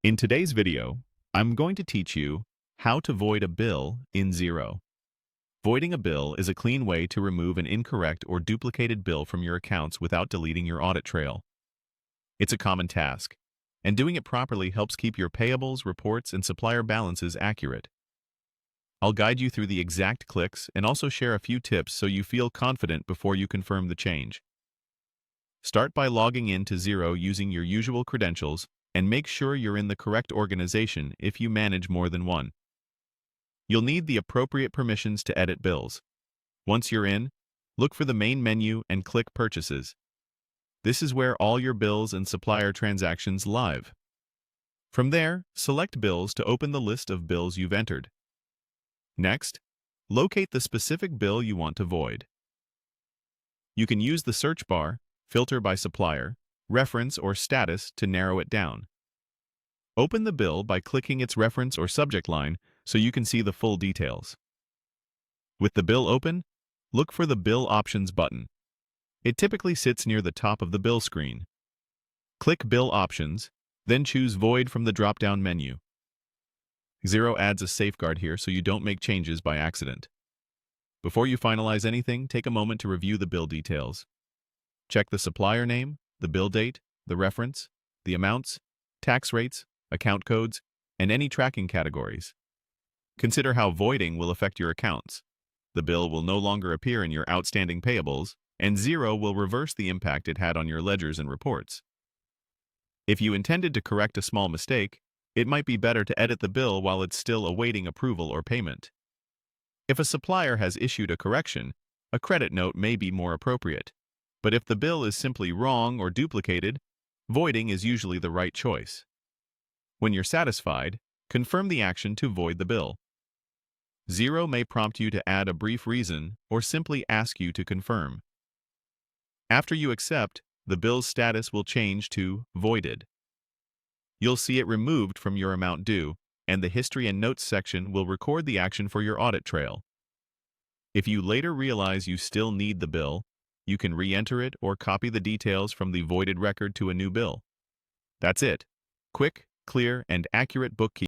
In today's video, I'm going to teach you how to void a bill in Xero. Voiding a bill is a clean way to remove an incorrect or duplicated bill from your accounts without deleting your audit trail. It's a common task, and doing it properly helps keep your payables, reports, and supplier balances accurate. I'll guide you through the exact clicks and also share a few tips so you feel confident before you confirm the change. Start by logging in to Xero using your usual credentials and make sure you're in the correct organization if you manage more than one. You'll need the appropriate permissions to edit bills. Once you're in, look for the main menu and click Purchases. This is where all your bills and supplier transactions live. From there, select Bills to open the list of bills you've entered. Next, locate the specific bill you want to void. You can use the search bar, filter by supplier, reference, or status to narrow it down. Open the bill by clicking its reference or subject line so you can see the full details. With the bill open, look for the Bill Options button. It typically sits near the top of the bill screen. Click Bill Options, then choose Void from the drop-down menu. Xero adds a safeguard here so you don't make changes by accident. Before you finalize anything, take a moment to review the bill details. Check the supplier name, the bill date, the reference, the amounts, tax rates, account codes, and any tracking categories. Consider how voiding will affect your accounts. The bill will no longer appear in your outstanding payables, and Xero will reverse the impact it had on your ledgers and reports. If you intended to correct a small mistake, it might be better to edit the bill while it's still awaiting approval or payment. If a supplier has issued a correction, a credit note may be more appropriate. But if the bill is simply wrong or duplicated, voiding is usually the right choice. When you're satisfied, confirm the action to void the bill. Xero may prompt you to add a brief reason or simply ask you to confirm. After you accept, the bill's status will change to voided. You'll see it removed from your amount due, and the History and Notes section will record the action for your audit trail. If you later realize you still need the bill, you can re-enter it or copy the details from the voided record to a new bill. That's it. Quick, clear, and accurate bookkeeping.